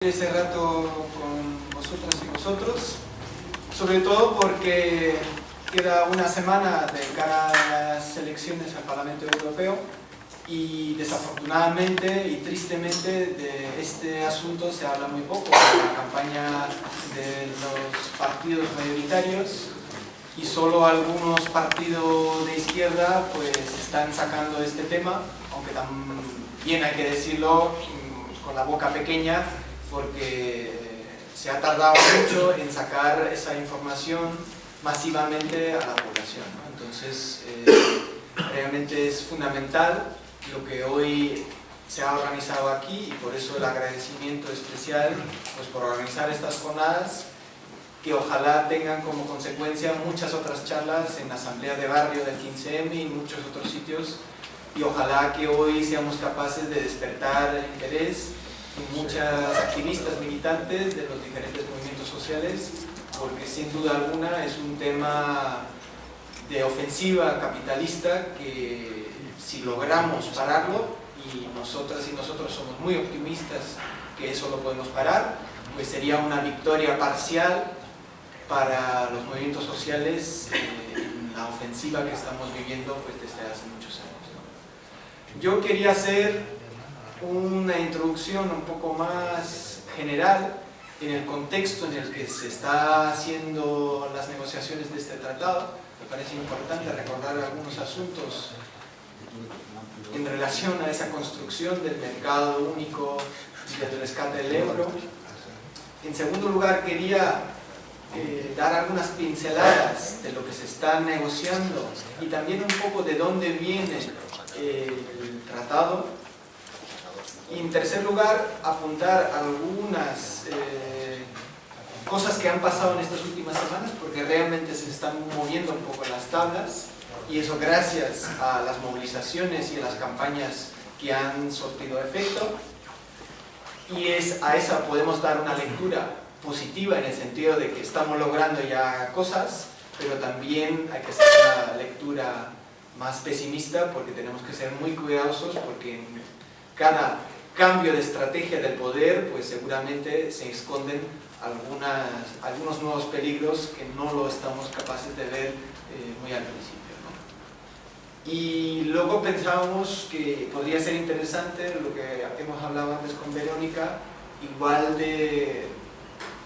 Ese rato con vosotras y vosotros, sobre todo porque queda una semana de cara a las elecciones al Parlamento Europeo y desafortunadamente y tristemente de este asunto se habla muy poco. La campaña de los partidos mayoritarios y solo algunos partidos de izquierda pues están sacando este tema, aunque también hay que decirlo con la boca pequeña, porque se ha tardado mucho en sacar esa información masivamente a la población, ¿no? Entonces, realmente es fundamental lo que hoy se ha organizado aquí y por eso el agradecimiento especial pues, por organizar estas jornadas, que ojalá tengan como consecuencia muchas otras charlas en la Asamblea de Barrio del 15M y muchos otros sitios, y ojalá que hoy seamos capaces de despertar el interés muchas activistas militantes de los diferentes movimientos sociales, porque sin duda alguna es un tema de ofensiva capitalista que si logramos pararlo, y nosotras y nosotros somos muy optimistas que eso lo podemos parar, pues sería una victoria parcial para los movimientos sociales en la ofensiva que estamos viviendo pues, desde hace muchos años, ¿no? Yo quería hacer una introducción un poco más general en el contexto en el que se está haciendo las negociaciones de este tratado. Me parece importante recordar algunos asuntos en relación a esa construcción del mercado único y del rescate del euro. En segundo lugar, quería dar algunas pinceladas de lo que se está negociando y también un poco de dónde viene el tratado. Y en tercer lugar, apuntar algunas cosas que han pasado en estas últimas semanas, porque realmente se están moviendo un poco las tablas, y eso gracias a las movilizaciones y a las campañas que han surtido efecto. Y a esa podemos dar una lectura positiva en el sentido de que estamos logrando ya cosas, pero también hay que hacer una lectura más pesimista, porque tenemos que ser muy cuidadosos, porque en cada cambio de estrategia del poder, pues seguramente se esconden algunos nuevos peligros que no lo estamos capaces de ver muy al principio, ¿no? Y luego pensábamos que podría ser interesante lo que hemos hablado antes con Verónica, igual de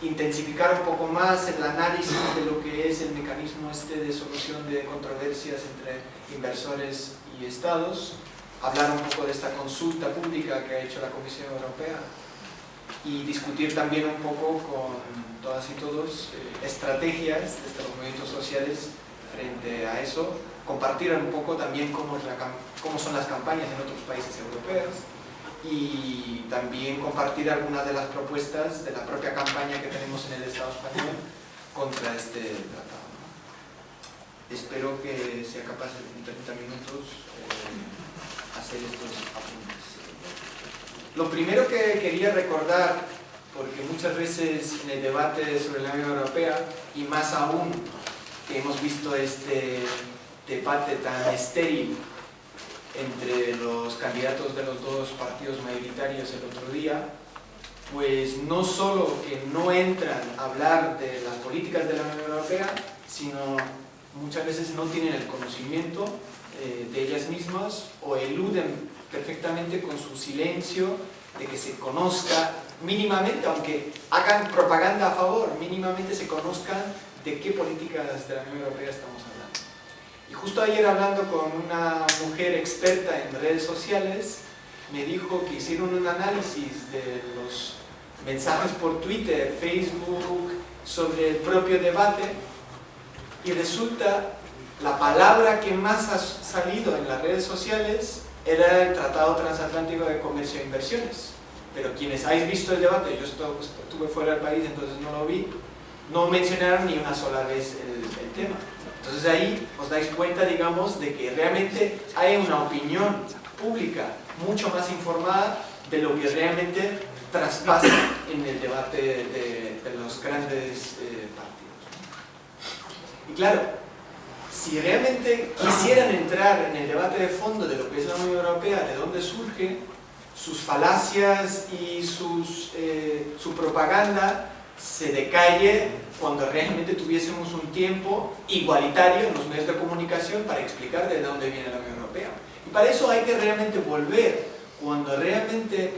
intensificar un poco más el análisis de lo que es el mecanismo de solución de controversias entre inversores y estados, hablar un poco de esta consulta pública que ha hecho la Comisión Europea y discutir también un poco con todas y todos estrategias de estos movimientos sociales frente a eso, compartir un poco también cómo son las campañas en otros países europeos y también compartir algunas de las propuestas de la propia campaña que tenemos en el Estado español contra este tratado, ¿no? Espero que sea capaz en 30 minutos hacer estos apuntes. Lo primero que quería recordar, porque muchas veces en el debate sobre la Unión Europea, y más aún que hemos visto este debate tan estéril entre los candidatos de los dos partidos mayoritarios el otro día, pues no solo que no entran a hablar de las políticas de la Unión Europea, sino muchas veces no tienen el conocimiento de ellas mismas o eluden perfectamente con su silencio de que se conozca mínimamente, aunque hagan propaganda a favor, mínimamente se conozcan de qué políticas de la Unión Europea estamos hablando. Y justo ayer hablando con una mujer experta en redes sociales, me dijo que hicieron un análisis de los mensajes por Twitter, Facebook, sobre el propio debate, y resulta la palabra que más ha salido en las redes sociales era el Tratado Transatlántico de Comercio e Inversiones. Pero quienes habéis visto el debate, yo estuve fuera del país, entonces no lo vi, no mencionaron ni una sola vez el tema. Entonces ahí os dais cuenta, digamos, de que realmente hay una opinión pública mucho más informada de lo que realmente traspasa en el debate de los grandes partidos. Y claro, si realmente quisieran entrar en el debate de fondo de lo que es la Unión Europea, de dónde surge, sus falacias y su propaganda se decaye cuando realmente tuviésemos un tiempo igualitario en los medios de comunicación para explicar de dónde viene la Unión Europea. Y para eso hay que realmente volver, cuando realmente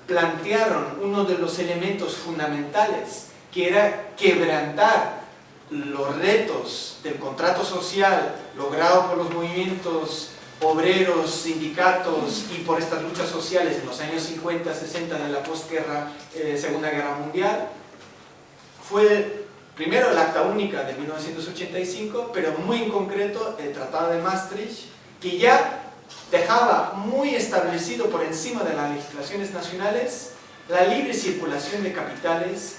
plantearon uno de los elementos fundamentales, que era quebrantar los retos del contrato social logrado por los movimientos obreros, sindicatos y por estas luchas sociales en los años 50, 60 de la postguerra, Segunda Guerra Mundial. Fue primero el Acta Única de 1985, pero muy en concreto el Tratado de Maastricht, que ya dejaba muy establecido por encima de las legislaciones nacionales la libre circulación de capitales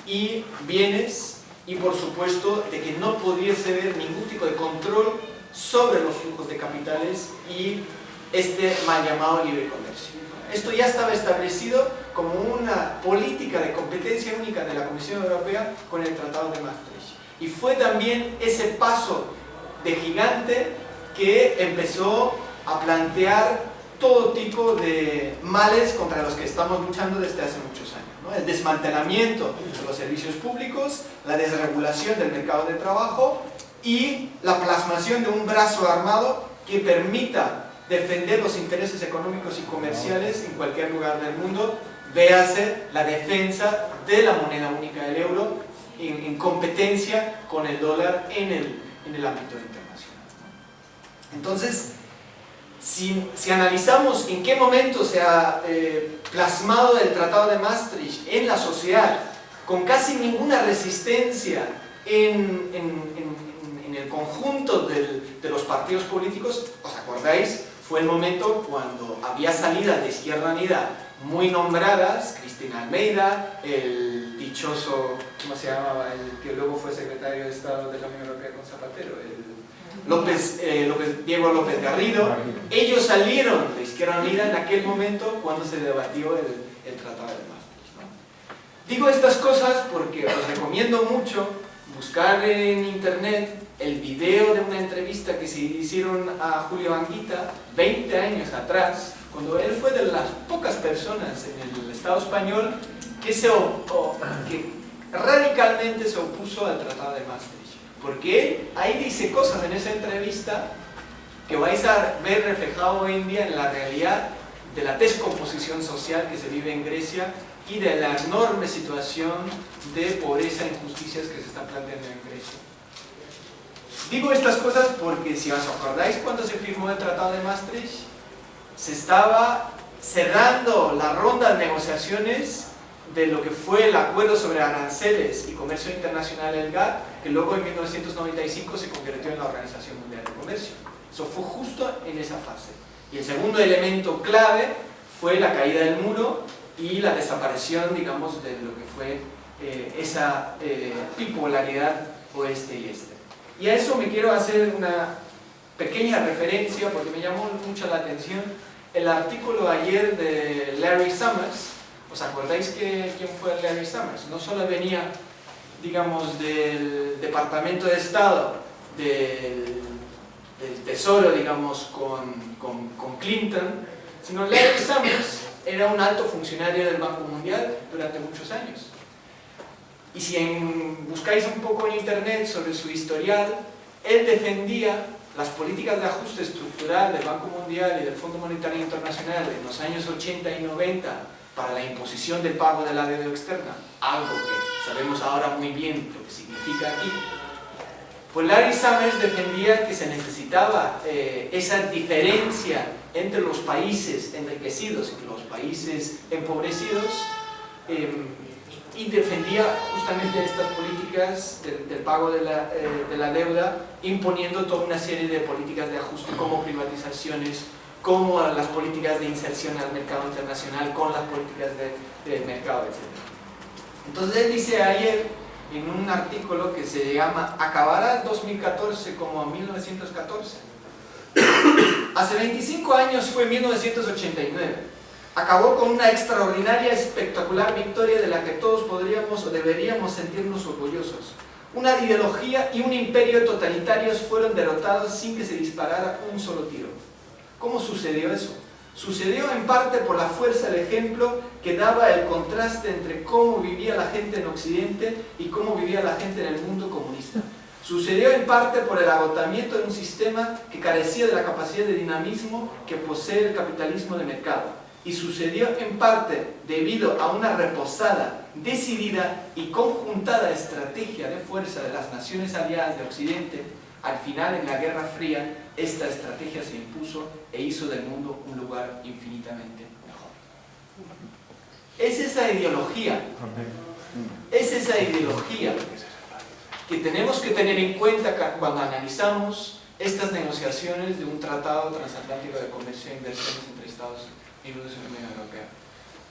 y bienes, y por supuesto de que no pudiese haber ningún tipo de control sobre los flujos de capitales y este mal llamado libre comercio. Esto ya estaba establecido como una política de competencia única de la Comisión Europea con el Tratado de Maastricht. Y fue también ese paso de gigante que empezó a plantear todo tipo de males contra los que estamos luchando desde hace muchos años, ¿no? El desmantelamiento de los servicios públicos, la desregulación del mercado de trabajo y la plasmación de un brazo armado que permita defender los intereses económicos y comerciales en cualquier lugar del mundo. Véase la defensa de la moneda única del euro en competencia con el dólar en el ámbito internacional. Entonces, si analizamos en qué momento se ha plasmado el Tratado de Maastricht en la sociedad, con casi ninguna resistencia en el conjunto de los partidos políticos, ¿os acordáis? Fue el momento cuando había salidas de Izquierda Unida muy nombradas, Cristina Almeida, el dichoso, ¿cómo se llamaba? El que luego fue secretario de Estado de la Unión Europea con Zapatero, Diego López Garrido. Ellos salieron de Izquierda Unida en aquel momento cuando se debatió el Tratado de Maastricht, ¿no? Digo estas cosas porque os recomiendo mucho buscar en internet el video de una entrevista que se hicieron a Julio Anguita 20 años atrás, cuando él fue de las pocas personas en el Estado español que radicalmente se opuso al Tratado de Maastricht, porque él ahí dice cosas en esa entrevista que vais a ver reflejado hoy en día en la realidad de la descomposición social que se vive en Grecia y de la enorme situación de pobreza e injusticias que se están planteando en Grecia. Digo estas cosas porque, si os acordáis, cuando se firmó el Tratado de Maastricht, se estaba cerrando la ronda de negociaciones de lo que fue el Acuerdo sobre Aranceles y Comercio Internacional, el GATT, que luego en 1995 se convirtió en la Organización Mundial de Comercio. Eso fue justo en esa fase. Y el segundo elemento clave fue la caída del muro y la desaparición, digamos, de lo que fue esa bipolaridad oeste y este. Y a eso me quiero hacer una pequeña referencia porque me llamó mucho la atención el artículo ayer de Larry Summers. ¿Os acordáis quién fue Larry Summers? No solo venía, digamos, del Departamento de Estado, del Tesoro, digamos, con Clinton, sino Larry Summers era un alto funcionario del Banco Mundial durante muchos años. Y si buscáis un poco en internet sobre su historial, él defendía las políticas de ajuste estructural del Banco Mundial y del Fondo Monetario Internacional en los años 80 y 90 para la imposición del pago de la deuda externa, algo que sabemos ahora muy bien lo que significa aquí. Pues Larry Summers defendía que se necesitaba esa diferencia entre los países enriquecidos y los países empobrecidos, y defendía justamente estas políticas del pago de la deuda, imponiendo toda una serie de políticas de ajuste como privatizaciones, como las políticas de inserción al mercado internacional, con las políticas de mercado, etc. Entonces él dice ayer en un artículo que se llama ¿Acabará 2014 como 1914? Hace 25 años fue 1989. Acabó con una extraordinaria, espectacular victoria de la que todos podríamos o deberíamos sentirnos orgullosos. Una ideología y un imperio totalitarios fueron derrotados sin que se disparara un solo tiro. ¿Cómo sucedió eso? Sucedió en parte por la fuerza del ejemplo que daba el contraste entre cómo vivía la gente en Occidente y cómo vivía la gente en el mundo comunista. Sucedió en parte por el agotamiento de un sistema que carecía de la capacidad de dinamismo que posee el capitalismo de mercado. Y sucedió en parte debido a una reposada, decidida y conjuntada estrategia de fuerza de las naciones aliadas de Occidente. Al final, en la Guerra Fría, esta estrategia se impuso e hizo del mundo un lugar infinitamente mejor. Es esa ideología que tenemos que tener en cuenta cuando analizamos estas negociaciones de un tratado transatlántico de comercio e inversiones entre Estados Unidos y la Unión Europea.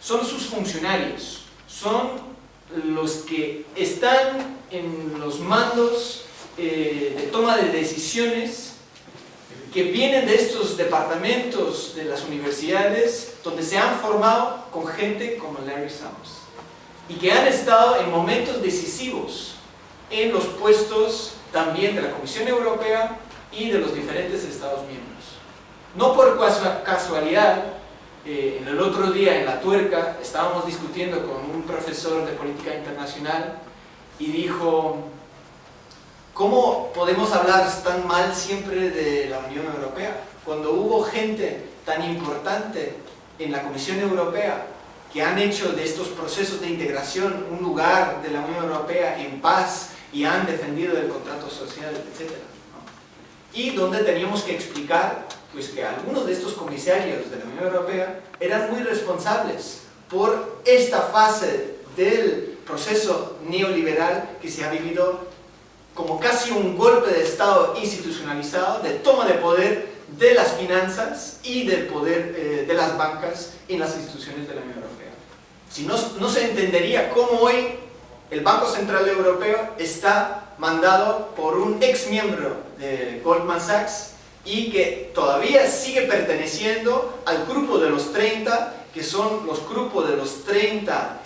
Son sus funcionarios, son los que están en los mandos de toma de decisiones, que vienen de estos departamentos de las universidades donde se han formado con gente como Larry Summers y que han estado en momentos decisivos en los puestos también de la Comisión Europea y de los diferentes Estados miembros. No por casualidad, en el otro día en La Tuerca estábamos discutiendo con un profesor de política internacional y dijo: ¿cómo podemos hablar tan mal siempre de la Unión Europea cuando hubo gente tan importante en la Comisión Europea que han hecho de estos procesos de integración un lugar de la Unión Europea en paz y han defendido el contrato social, etcétera, ¿no? Y donde teníamos que explicar pues, que algunos de estos comisarios de la Unión Europea eran muy responsables por esta fase del proceso neoliberal que se ha vivido como casi un golpe de Estado institucionalizado, de toma de poder de las finanzas y del poder de las bancas en las instituciones de la Unión Europea. Si no, no se entendería cómo hoy el Banco Central Europeo está mandado por un ex miembro de Goldman Sachs y que todavía sigue perteneciendo al grupo de los 30, que son los grupos de los 30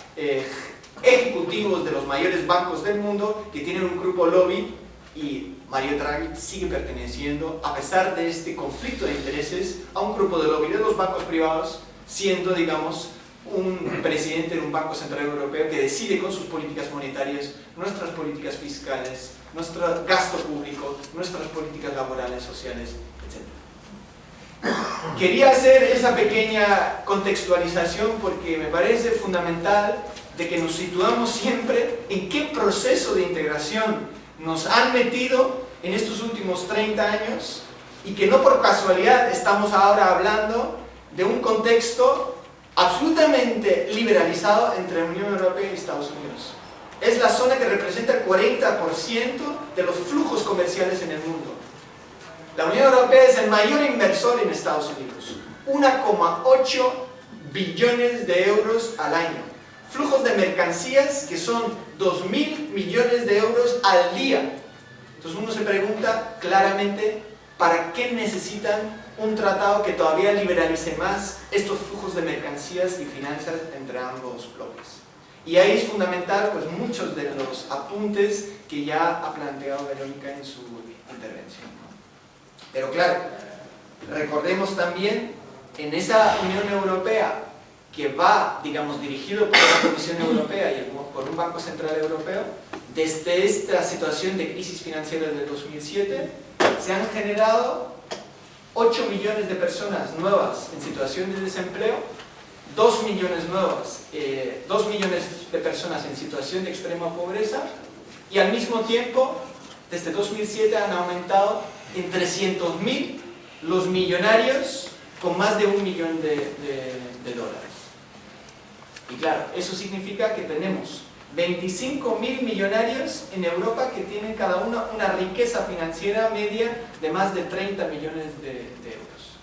ejecutivos de los mayores bancos del mundo, que tienen un grupo lobby, y Mario Draghi sigue perteneciendo, a pesar de este conflicto de intereses, a un grupo de lobby de los bancos privados, siendo, digamos, un presidente de un Banco Central Europeo que decide con sus políticas monetarias, nuestras políticas fiscales, nuestro gasto público, nuestras políticas laborales, sociales, etc. Quería hacer esa pequeña contextualización porque me parece fundamental de que nos situamos siempre en qué proceso de integración nos han metido en estos últimos 30 años y que no por casualidad estamos ahora hablando de un contexto absolutamente liberalizado entre la Unión Europea y Estados Unidos. Es la zona que representa el 40% de los flujos comerciales en el mundo. La Unión Europea es el mayor inversor en Estados Unidos, 1,8 billones de euros al año. Flujos de mercancías que son 2.000 millones de euros al día. Entonces uno se pregunta claramente, ¿para qué necesitan un tratado que todavía liberalice más estos flujos de mercancías y finanzas entre ambos bloques? Y ahí es fundamental pues, muchos de los apuntes que ya ha planteado Verónica en su intervención. Pero claro, recordemos también en esa Unión Europea que va, digamos, dirigido por la Comisión Europea y por un Banco Central Europeo, desde esta situación de crisis financiera del 2007, se han generado 8 millones de personas nuevas en situación de desempleo, 2 millones de personas en situación de extrema pobreza, y al mismo tiempo, desde 2007 han aumentado en 300.000 los millonarios con más de $1 millón de dólares. Y claro, eso significa que tenemos 25.000 millonarios en Europa que tienen cada uno una riqueza financiera media de más de 30 millones de euros.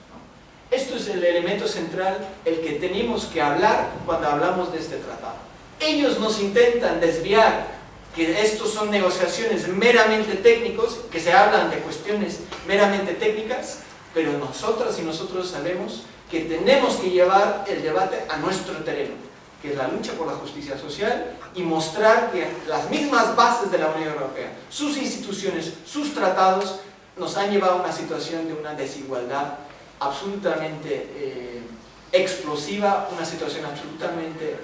Esto es el elemento central, el que tenemos que hablar cuando hablamos de este tratado. Ellos nos intentan desviar que estos son negociaciones meramente técnicos, que se hablan de cuestiones meramente técnicas, pero nosotras y nosotros sabemos que tenemos que llevar el debate a nuestro terreno, que es la lucha por la justicia social, y mostrar que las mismas bases de la Unión Europea, sus instituciones, sus tratados, nos han llevado a una situación de una desigualdad absolutamente explosiva, una situación absolutamente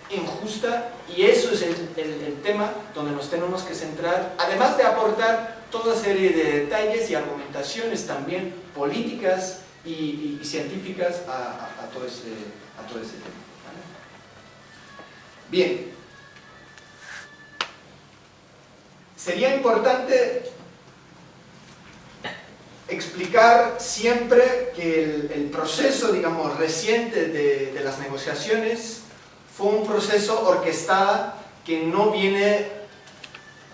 injusta, y eso es el tema donde nos tenemos que centrar, además de aportar toda serie de detalles y argumentaciones también políticas y científicas a todo ese tema. ¿Vale? Bien, sería importante explicar siempre que el proceso, digamos, reciente de las negociaciones fue un proceso orquestado que no viene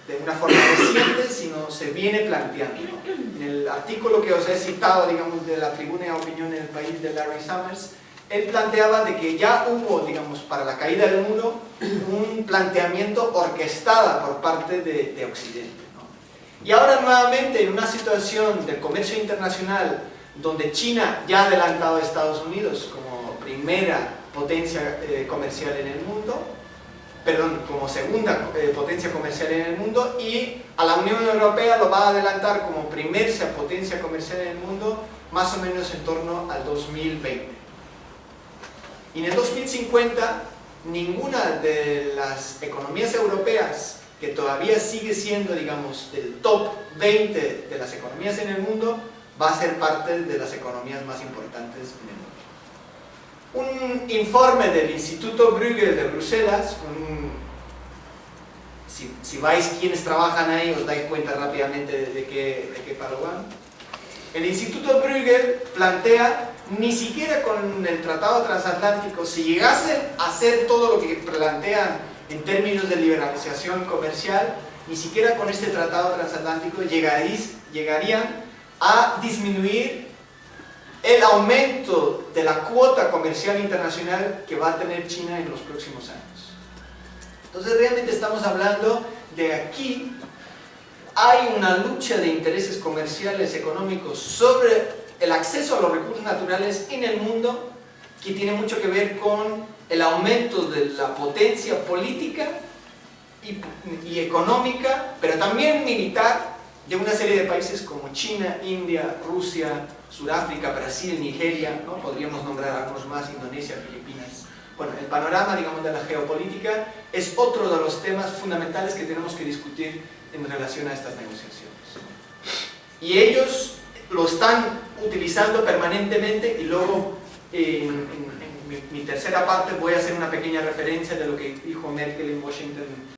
de una forma reciente, sino se viene planteando, ¿no? En el artículo que os he citado, digamos, de la Tribuna de Opinión en el País de Larry Summers, él planteaba de que ya hubo, digamos, para la caída del muro, un planteamiento orquestado por parte de Occidente, ¿no? Y ahora nuevamente en una situación de comercio internacional donde China ya ha adelantado a Estados Unidos como primera potencia comercial en el mundo, perdón, como segunda potencia comercial en el mundo, y a la Unión Europea lo va a adelantar como primera potencia comercial en el mundo más o menos en torno al 2020. Y en el 2050 ninguna de las economías europeas que todavía sigue siendo, digamos, del top 20 de las economías en el mundo va a ser parte de las economías más importantes en el mundo. Un informe del Instituto Bruegel de Bruselas, si vais quienes trabajan ahí os dais cuenta rápidamente de qué palo van. El Instituto Bruegel plantea, ni siquiera con el Tratado Transatlántico, si llegasen a hacer todo lo que plantean en términos de liberalización comercial, ni siquiera con este Tratado Transatlántico llegarían a disminuir el aumento de la cuota comercial internacional que va a tener China en los próximos años. Entonces realmente estamos hablando de aquí hay una lucha de intereses comerciales, económicos sobre el acceso a los recursos naturales en el mundo, que tiene mucho que ver con el aumento de la potencia política y económica, pero también militar, de una serie de países como China, India, Rusia, Sudáfrica, Brasil, Nigeria, ¿no? Podríamos nombrar algunos más, Indonesia, Filipinas. Bueno, el panorama, digamos, de la geopolítica es otro de los temas fundamentales que tenemos que discutir en relación a estas negociaciones. Y ellos lo están utilizando permanentemente, y luego en mi tercera parte voy a hacer una pequeña referencia de lo que dijo Merkel en Washington